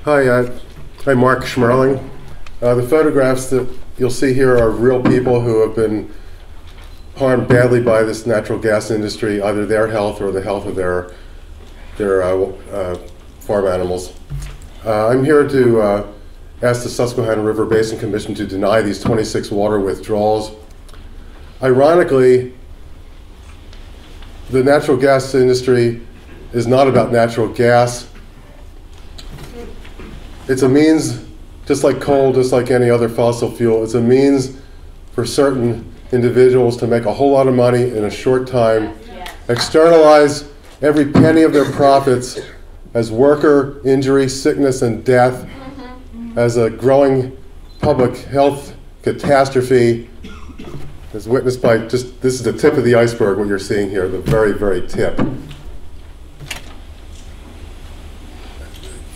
Hi, I'm Mark Schmerling. The photographs that you'll see here are real people who have been harmed badly by this natural gas industry, either their health or the health of their farm animals. I'm here to ask the Susquehanna River Basin Commission to deny these 26 water withdrawals. Ironically, the natural gas industry is not about natural gas. It's a means, just like coal, just like any other fossil fuel, it's a means for certain individuals to make a whole lot of money in a short time, externalize every penny of their profits as worker injury, sickness, and death, as a growing public health catastrophe, as witnessed by this is the tip of the iceberg, what you're seeing here, the very, very tip.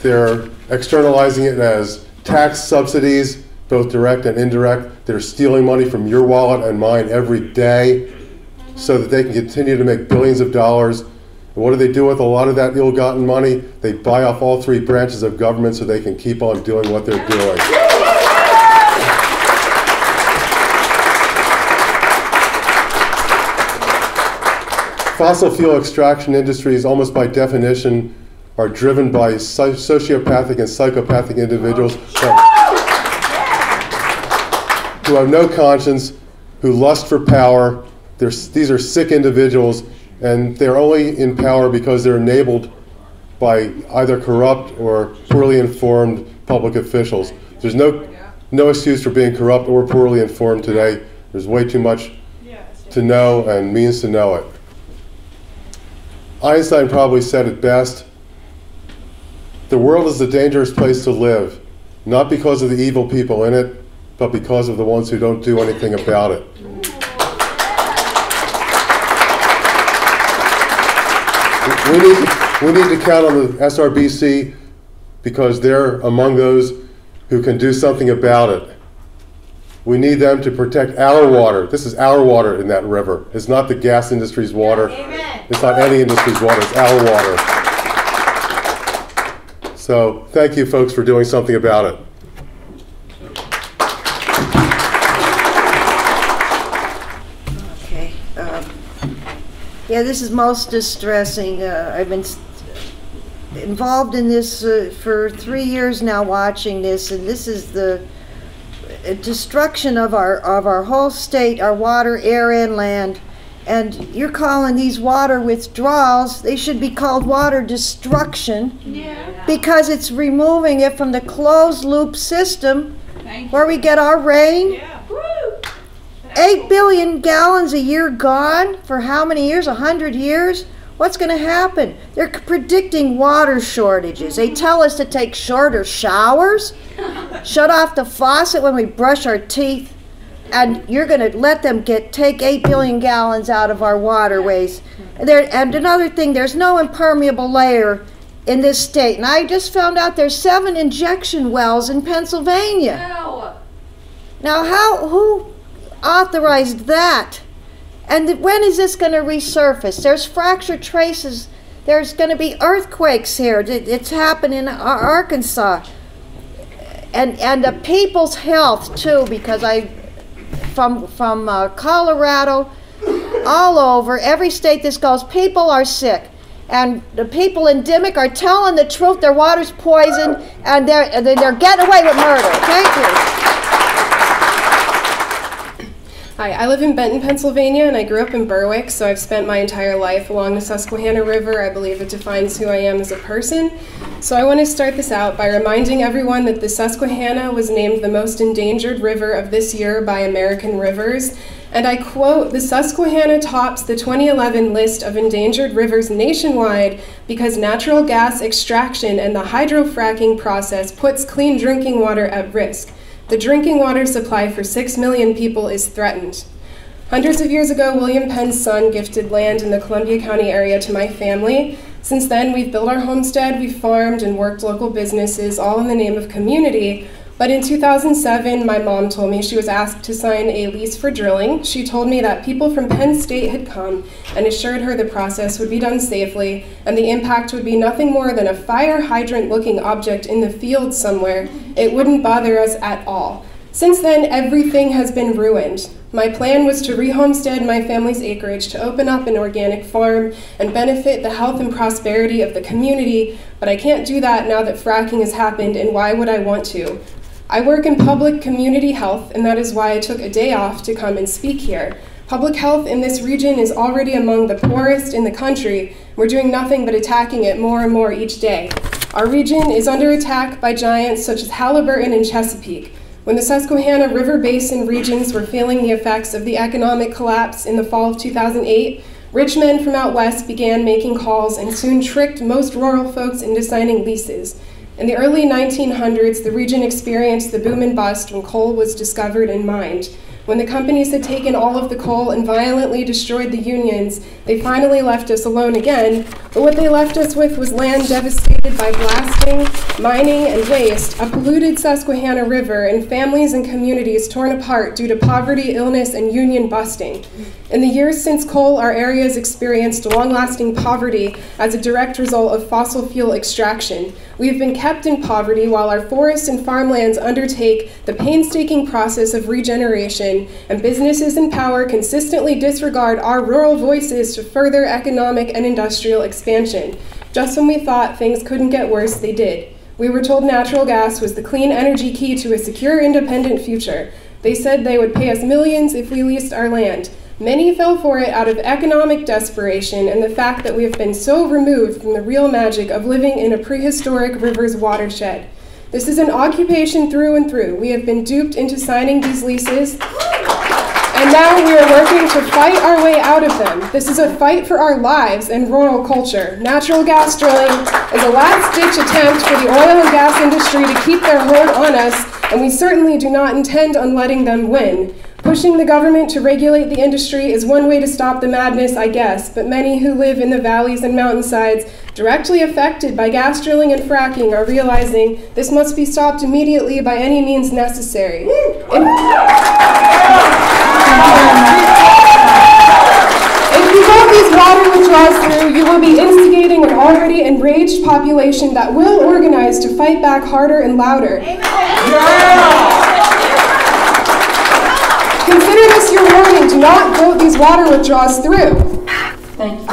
They're externalizing it as tax subsidies, both direct and indirect. They're stealing money from your wallet and mine every day so that they can continue to make billions of dollars. And what do they do with a lot of that ill-gotten money? They buy off all three branches of government so they can keep on doing what they're doing. Fossil fuel extraction industries, almost by definition, are driven by sociopathic and psychopathic individuals who have no conscience, who lust for power. These are sick individuals, and they're only in power because they're enabled by either corrupt or poorly informed public officials. There's no excuse for being corrupt or poorly informed today. There's way too much to know and means to know it. Einstein probably said it best: the world is a dangerous place to live, not because of the evil people in it, but because of the ones who don't do anything about it. We need to count on the SRBC because they're among those who can do something about it. We need them to protect our water. This is our water in that river. It's not the gas industry's water. Amen. It's not any industry's water. It's our water. So thank you, folks, for doing something about it. Okay. Yeah, this is most distressing. I've been involved in this for 3 years now, watching this, and this is the destruction of our whole state, our water, air, and land. And you're calling these water withdrawals, they should be called water destruction, because it's removing it from the closed loop system where we get our rain. 8 billion gallons a year gone for how many years? 100 years? What's going to happen? They're predicting water shortages. They tell us to take shorter showers, shut off the faucet when we brush our teeth, and you're going to let them take 8 billion gallons out of our waterways. And another thing, there's no impermeable layer in this state. And I just found out there's 7 injection wells in Pennsylvania. Now, who authorized that? And when is this going to resurface? There's fracture traces. There's going to be earthquakes here. It's happened in Arkansas. And the people's health, too, because from Colorado, all over, every state this goes, people are sick. And the people in Dimmock are telling the truth, their water's poisoned, and they're getting away with murder. Thank you. Hi, I live in Benton, Pennsylvania, and I grew up in Berwick, so I've spent my entire life along the Susquehanna River. I believe it defines who I am as a person. So I want to start this out by reminding everyone that the Susquehanna was named the most endangered river of this year by American Rivers. And I quote, "The Susquehanna tops the 2011 list of endangered rivers nationwide because natural gas extraction and the hydrofracking process puts clean drinking water at risk. The drinking water supply for 6 million people is threatened." Hundreds of years ago, William Penn's son gifted land in the Columbia County area to my family. Since then, we've built our homestead, we've farmed and worked local businesses, all in the name of community. But in 2007, my mom told me she was asked to sign a lease for drilling. She told me that people from Penn State had come and assured her the process would be done safely and the impact would be nothing more than a fire hydrant-looking object in the field somewhere. It wouldn't bother us at all. Since then, everything has been ruined. My plan was to re-homestead my family's acreage, to open up an organic farm and benefit the health and prosperity of the community, but I can't do that now that fracking has happened, and why would I want to? I work in public community health, and that is why I took a day off to come and speak here. Public health in this region is already among the poorest in the country. We're doing nothing but attacking it more and more each day. Our region is under attack by giants such as Halliburton and Chesapeake. When the Susquehanna River Basin regions were feeling the effects of the economic collapse in the fall of 2008, rich men from out west began making calls and soon tricked most rural folks into signing leases. In the early 1900s, the region experienced the boom and bust when coal was discovered and mined. When the companies had taken all of the coal and violently destroyed the unions, they finally left us alone again, but what they left us with was land devastated by blasting, mining, and waste, a polluted Susquehanna River, and families and communities torn apart due to poverty, illness, and union busting. In the years since coal, our area has experienced long-lasting poverty as a direct result of fossil fuel extraction. We have been kept in poverty while our forests and farmlands undertake the painstaking process of regeneration, and businesses in power consistently disregard our rural voices to further economic and industrial expansion. Just when we thought things couldn't get worse, they did. We were told natural gas was the clean energy key to a secure, independent future. They said they would pay us millions if we leased our land. Many fell for it out of economic desperation and the fact that we have been so removed from the real magic of living in a prehistoric river's watershed. This is an occupation through and through. We have been duped into signing these leases, and now we are working to fight our way out of them. This is a fight for our lives and rural culture. Natural gas drilling is a last-ditch attempt for the oil and gas industry to keep their hold on us, and we certainly do not intend on letting them win. Pushing the government to regulate the industry is one way to stop the madness, I guess, but many who live in the valleys and mountainsides directly affected by gas drilling and fracking are realizing this must be stopped immediately by any means necessary. If you vote these water withdrawals through, you will be instigating an already enraged population that will organize to fight back harder and louder. Consider this your warning. Do not vote these water withdrawals through. Thank you.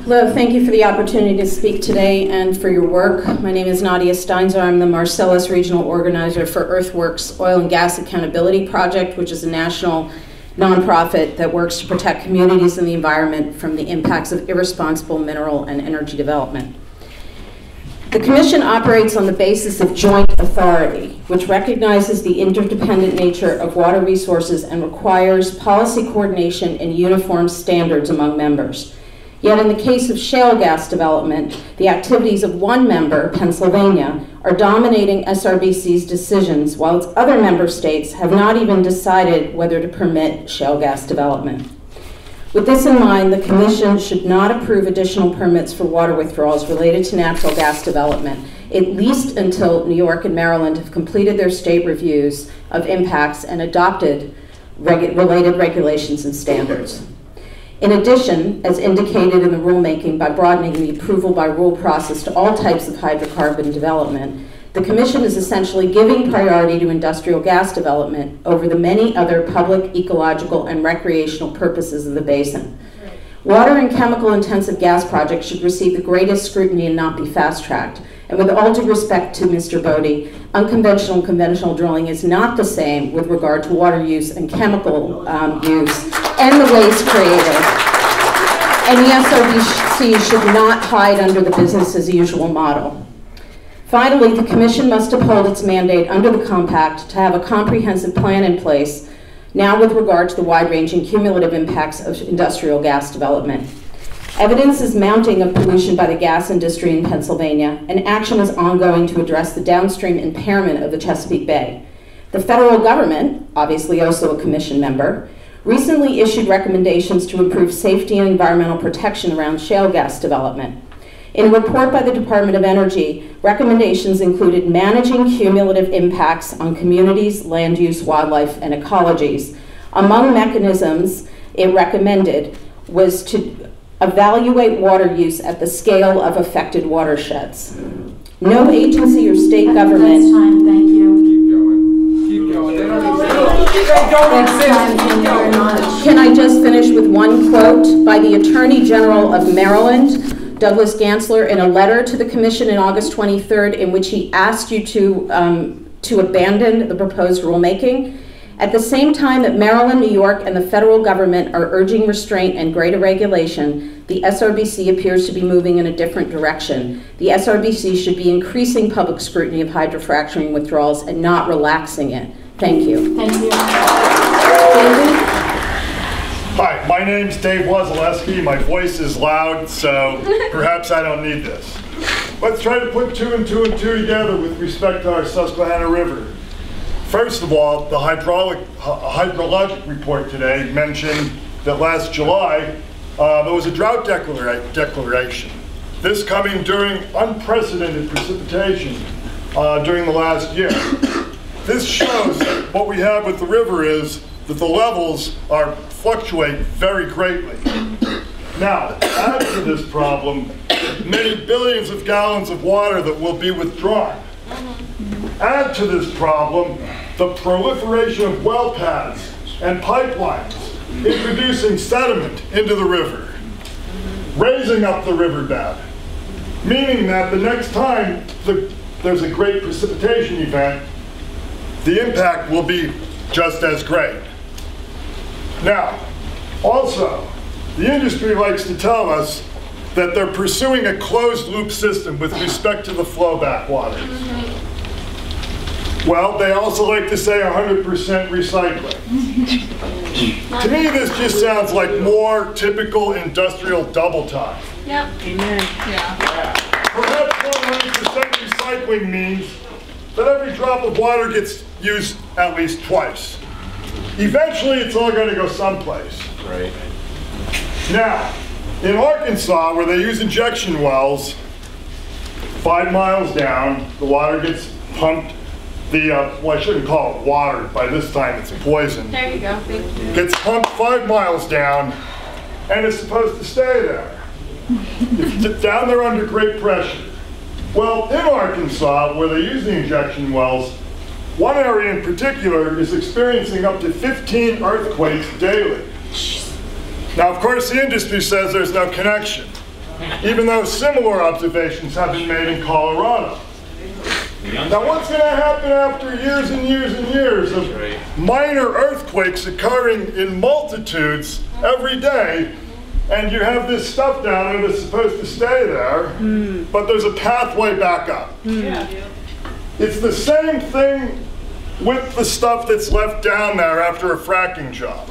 Hello, thank you for the opportunity to speak today and for your work. My name is Nadia Steinzer. I'm the Marcellus Regional Organizer for Earthworks Oil and Gas Accountability Project, which is a national nonprofit that works to protect communities and the environment from the impacts of irresponsible mineral and energy development. The Commission operates on the basis of joint authority, which recognizes the interdependent nature of water resources and requires policy coordination and uniform standards among members. Yet in the case of shale gas development, the activities of one member, Pennsylvania, are dominating SRBC's decisions, while its other member states have not even decided whether to permit shale gas development. With this in mind, the Commission should not approve additional permits for water withdrawals related to natural gas development, at least until New York and Maryland have completed their state reviews of impacts and adopted related regulations and standards. In addition, as indicated in the rulemaking, by broadening the approval by rule process to all types of hydrocarbon development, the Commission is essentially giving priority to industrial gas development over the many other public, ecological, and recreational purposes of the basin. Water and chemical-intensive gas projects should receive the greatest scrutiny and not be fast-tracked. And with all due respect to Mr. Bodie, unconventional and conventional drilling is not the same with regard to water use and chemical use and the waste created. And the SRBC should not hide under the business-as-usual model. Finally, the Commission must uphold its mandate under the Compact to have a comprehensive plan in place now with regard to the wide-ranging cumulative impacts of industrial gas development. Evidence is mounting of pollution by the gas industry in Pennsylvania, and action is ongoing to address the downstream impairment of the Chesapeake Bay. The federal government, obviously also a Commission member, recently issued recommendations to improve safety and environmental protection around shale gas development. In a report by the Department of Energy, recommendations included managing cumulative impacts on communities, land use, wildlife, and ecologies. Among mechanisms it recommended was to evaluate water use at the scale of affected watersheds. No agency or state government... That's time, thank you. Keep going. Can I just finish with one quote by the Attorney General of Maryland, Douglas Gansler, in a letter to the Commission in August 23rd, in which he asked you to abandon the proposed rulemaking. At the same time that Maryland, New York, and the federal government are urging restraint and greater regulation, the SRBC appears to be moving in a different direction. The SRBC should be increasing public scrutiny of hydrofracturing withdrawals and not relaxing it. Thank you. Thank you. Hi, my name's Dave Wozaleski. My voice is loud, so perhaps I don't need this. Let's try to put two and two together with respect to our Susquehanna River. First of all, the hydrologic report today mentioned that last July there was a drought declaration. This coming during unprecedented precipitation during the last year. This shows that what we have with the river is that the levels fluctuate very greatly. Now, add to this problem many billions of gallons of water that will be withdrawn. Add to this problem the proliferation of well pads and pipelines introducing sediment into the river, raising up the riverbed, meaning that the next time there's a great precipitation event, the impact will be just as great. Now, also, the industry likes to tell us that they're pursuing a closed-loop system with respect to the flowback waters. Well, they also like to say 100% recycling. To me, this just sounds like more typical industrial double time. Yep. Amen. Yeah. Perhaps 100% recycling means that every drop of water gets used at least twice. Eventually, it's all going to go someplace. Right. Now, in Arkansas, where they use injection wells, 5 miles down, the water gets pumped. Well, I shouldn't call it water. By this time, it's poison. There you go. Thank you. Gets pumped 5 miles down, and it's supposed to stay there. It's down there under great pressure. Well, in Arkansas, where they use the injection wells, one area in particular is experiencing up to 15 earthquakes daily. Now, of course, the industry says there's no connection, even though similar observations have been made in Colorado. Now, what's going to happen after years and years and years of minor earthquakes occurring in multitudes every day, and you have this stuff down there that's supposed to stay there, but there's a pathway back up. It's the same thing with the stuff that's left down there after a fracking job.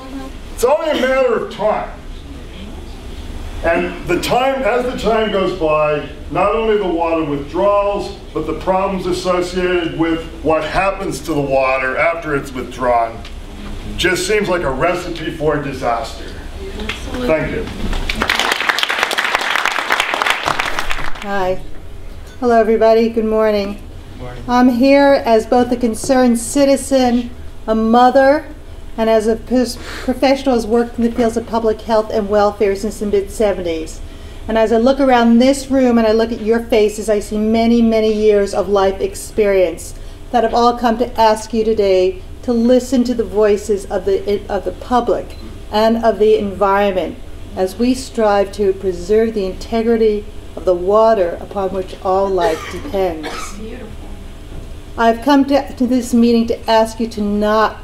It's only a matter of time. And as the time goes by, not only the water withdrawals, but the problems associated with what happens to the water after it's withdrawn just seems like a recipe for disaster. Absolutely. Thank you. Hi. Hello, everybody. Good morning. I'm here as both a concerned citizen, a mother, and as a professional who's worked in the fields of public health and welfare since the mid-70s. And as I look around this room and I look at your faces, I see many, many years of life experience that have all come to ask you today to listen to the voices of the public and of the environment as we strive to preserve the integrity of the water upon which all life depends. Beautiful. I've come to this meeting to ask you to not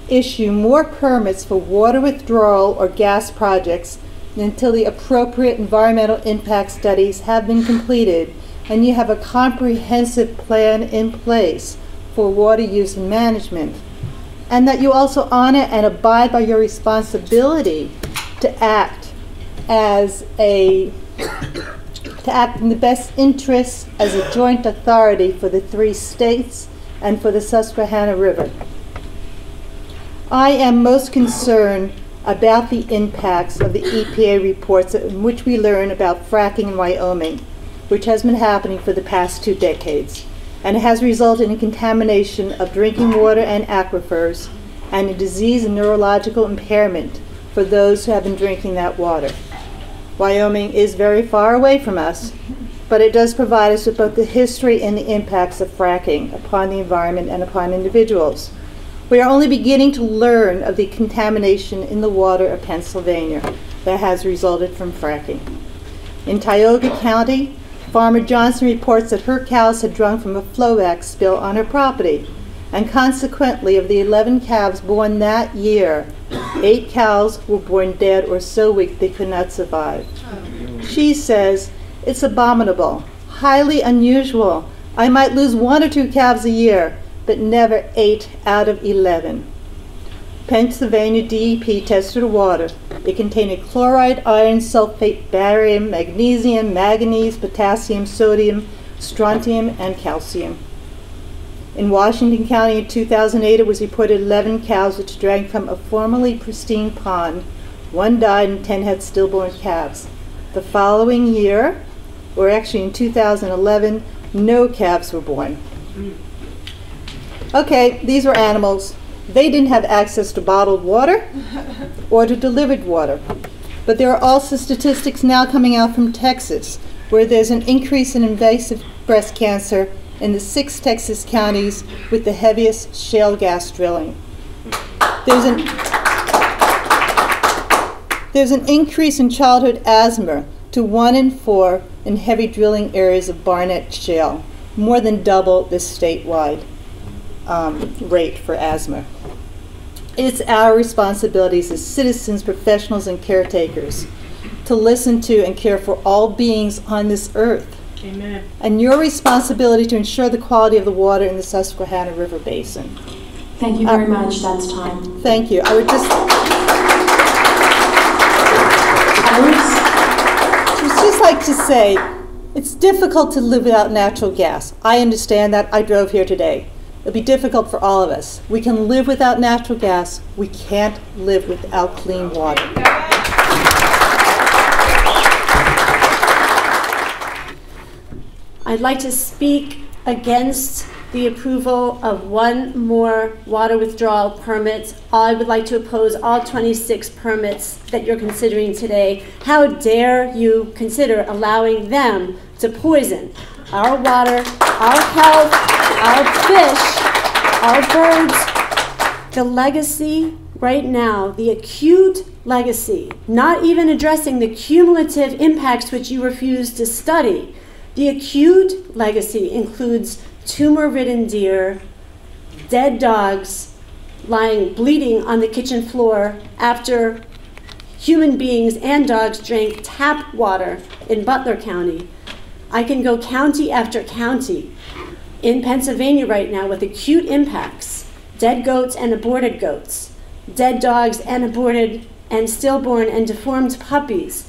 issue more permits for water withdrawal or gas projects until the appropriate environmental impact studies have been completed and you have a comprehensive plan in place for water use and management, and that you also honor and abide by your responsibility to act in the best interests as a joint authority for the 3 states and for the Susquehanna River. I am most concerned about the impacts of the EPA reports in which we learn about fracking in Wyoming. which has been happening for the past 2 decades, and it has resulted in contamination of drinking water and aquifers, and a disease and neurological impairment for those who have been drinking that water. Wyoming is very far away from us, but it does provide us with both the history and the impacts of fracking upon the environment and upon individuals. We are only beginning to learn of the contamination in the water of Pennsylvania that has resulted from fracking. In Tioga County, Farmer Johnson reports that her cows had drunk from a flowback spill on her property, and consequently, of the 11 calves born that year, 8 cows were born dead or so weak they could not survive. She says, "It's abominable, highly unusual. I might lose 1 or 2 calves a year, but never 8 out of 11. Pennsylvania DEP tested the water. It contained chloride, iron, sulfate, barium, magnesium, manganese, potassium, sodium, strontium, and calcium. In Washington County in 2008, it was reported 11 cows which drank from a formerly pristine pond. 1 died and 10 had stillborn calves. The following year, or actually in 2011, no calves were born." Okay, these were animals. They didn't have access to bottled water or to delivered water. But there are also statistics now coming out from Texas, where there's an increase in invasive breast cancer in the 6 Texas counties with the heaviest shale gas drilling. There's an increase in childhood asthma to 1 in 4 in heavy drilling areas of Barnett Shale, more than double the statewide rate for asthma. It's our responsibilities as citizens, professionals, and caretakers to listen to and care for all beings on this earth. Amen. And your responsibility to ensure the quality of the water in the Susquehanna River Basin. Thank you very much. That's time. Thank you. I would just like to say, it's difficult to live without natural gas. I understand that. I drove here today. It'll be difficult for all of us. We can live without natural gas. We can't live without clean water. I'd like to speak against the approval of 1 more water withdrawal permit. I would like to oppose all 26 permits that you're considering today. How dare you consider allowing them to poison our water, our health, our fish, our birds. The legacy right now, the acute legacy, not even addressing the cumulative impacts which you refuse to study. The acute legacy includes tumor-ridden deer, dead dogs lying bleeding on the kitchen floor after human beings and dogs drank tap water in Butler County. I can go county after county in Pennsylvania right now with acute impacts. Dead goats and aborted goats, dead dogs and aborted and stillborn and deformed puppies.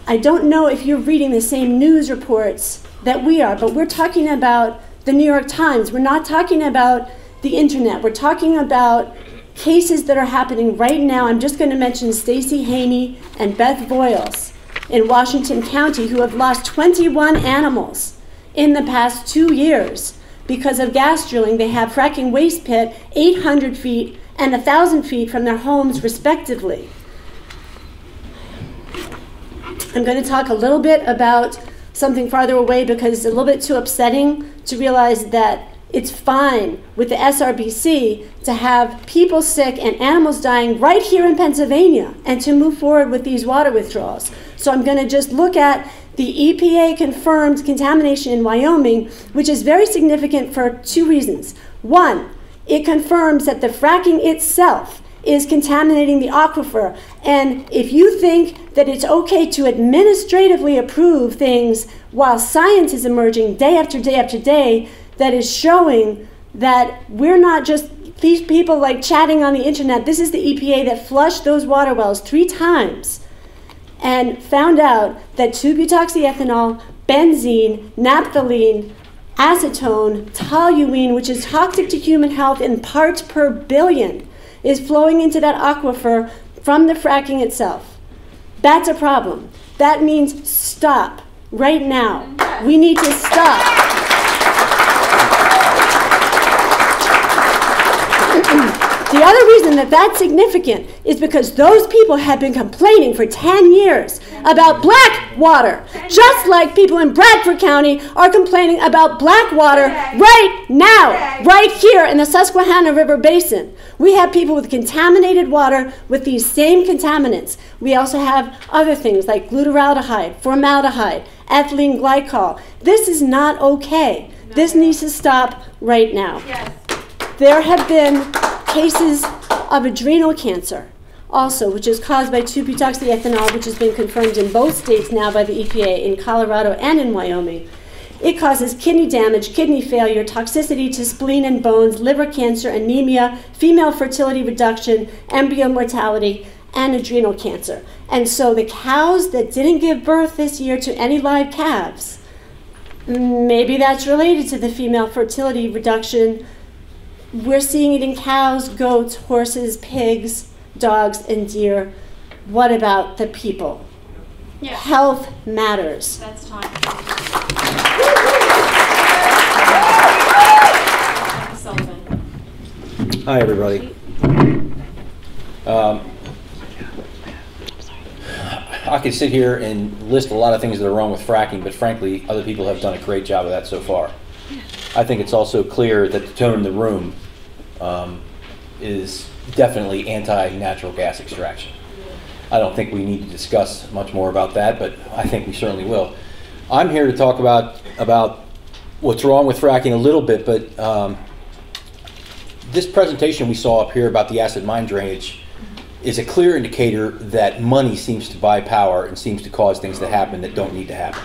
I don't know if you're reading the same news reports that we are, but we're talking about the New York Times. We're not talking about the internet. We're talking about cases that are happening right now. I'm just going to mention Stacey Haney and Beth Voiles in Washington County, who have lost 21 animals in the past 2 years because of gas drilling. They have fracking waste pit 800 feet and 1,000 feet from their homes respectively. I'm going to talk a little bit about something farther away because it's a little bit too upsetting to realize that it's fine with the SRBC to have people sick and animals dying right here in Pennsylvania and to move forward with these water withdrawals. So I'm going to just look at the EPA confirmed contamination in Wyoming, which is very significant for 2 reasons. 1, it confirms that the fracking itself is contaminating the aquifer. And if you think that it's okay to administratively approve things while science is emerging day after day after day, that is showing that we're not just these people like chatting on the internet. This is the EPA that flushed those water wells 3 times and found out that 2-butoxyethanol, benzene, naphthalene, acetone, toluene, which is toxic to human health in parts per billion, is flowing into that aquifer from the fracking itself. That's a problem. That means stop. right now. We need to stop. The other reason that that's significant is because those people have been complaining for 10 years about black water, just like people in Bradford County are complaining about black water right now, right here in the Susquehanna River Basin. We have people with contaminated water with these same contaminants. We also have other things like glutaraldehyde, formaldehyde, ethylene glycol. This is not okay. This needs to stop right now. There have been cases of adrenal cancer also, which is caused by 2-butoxyethanol, which has been confirmed in both states now by the EPA, in Colorado and in Wyoming. It causes kidney damage, kidney failure, toxicity to spleen and bones, liver cancer, anemia, female fertility reduction, embryo mortality, and adrenal cancer. And so the cows that didn't give birth this year to any live calves, maybe that's related to the female fertility reduction. We're seeing it in cows, goats, horses, pigs, dogs, and deer. What about the people? Yeah. Health matters. That's time. Hi, everybody. I could sit here and list a lot of things that are wrong with fracking, but frankly, other people have done a great job of that so far. I think it's also clear that the tone in the room is definitely anti-natural gas extraction. I don't think we need to discuss much more about that, but I think we certainly will. I'm here to talk about what's wrong with fracking a little bit, but this presentation we saw up here about the acid mine drainage is a clear indicator that money seems to buy power and seems to cause things to happen that don't need to happen.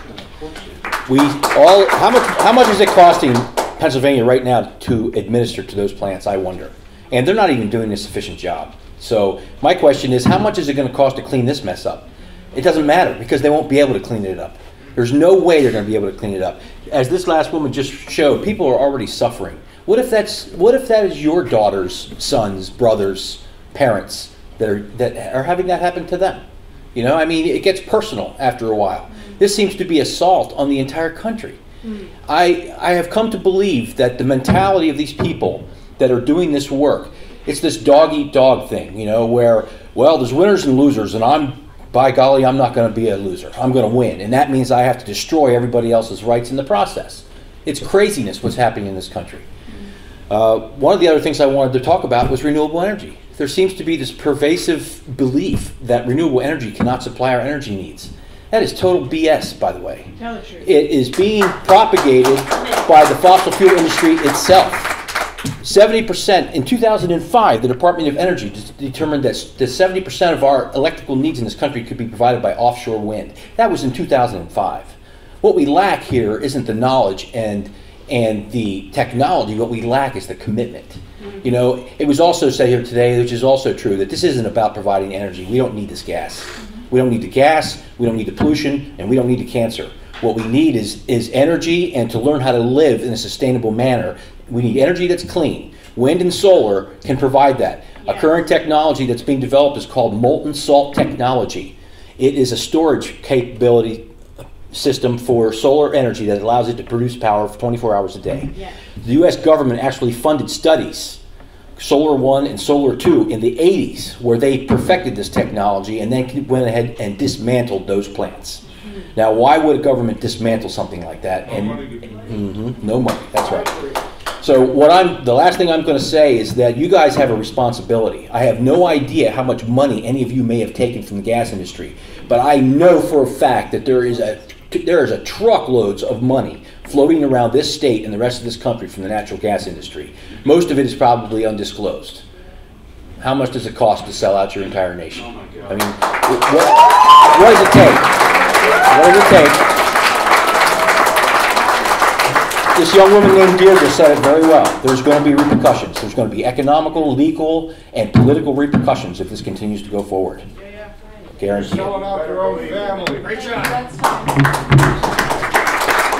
How much is it costing Pennsylvania right now to administer to those plants, I wonder? And they're not even doing a sufficient job. So my question is, how much is it going to cost to clean this mess up? It doesn't matter, because they won't be able to clean it up. There's no way they're going to be able to clean it up. As this last woman just showed, people are already suffering. What if that is your daughters, sons, brothers, parents that are having that happen to them? You know, I mean, it gets personal after a while. This seems to be assault on the entire country. I have come to believe that the mentality of these people that are doing this work, it's this dog-eat-dog thing, you know, where, well, there's winners and losers, and by golly, I'm not going to be a loser. I'm going to win, and that means I have to destroy everybody else's rights in the process. It's craziness what's happening in this country. One of the other things I wanted to talk about was renewable energy. There seems to be this pervasive belief that renewable energy cannot supply our energy needs. That is total BS, by the way. Tell the truth. It is being propagated by the fossil fuel industry itself. 70%, in 2005, the Department of Energy determined that 70% of our electrical needs in this country could be provided by offshore wind. That was in 2005. What we lack here isn't the knowledge and the technology. What we lack is the commitment. You know, it was also said here today, which is also true, that this isn't about providing energy. We don't need this gas. We don't need the gas, we don't need the pollution, and we don't need the cancer. What we need is energy, and to learn how to live in a sustainable manner. We need energy that's clean. Wind and solar can provide that. A current technology that's being developed is called molten salt technology. It is a storage capability system for solar energy that allows it to produce power for 24 hours a day. The U.S. government actually funded studies, Solar 1 and Solar 2, in the 80s, where they perfected this technology and then went ahead and dismantled those plants. Now, why would a government dismantle something like that? No money, that's right. So the last thing I'm going to say is that you guys have a responsibility. I have no idea how much money any of you may have taken from the gas industry, but I know for a fact that there is a truckloads of money floating around this state and the rest of this country from the natural gas industry. Most of it is probably undisclosed. How much does it cost to sell out your entire nation? I mean, what does it take? What does it take? This young woman named Deirdre said it very well. There's going to be repercussions. There's going to be economical, legal, and political repercussions if this continues to go forward. Guaranteed. Selling out their own family. Great job. That's time.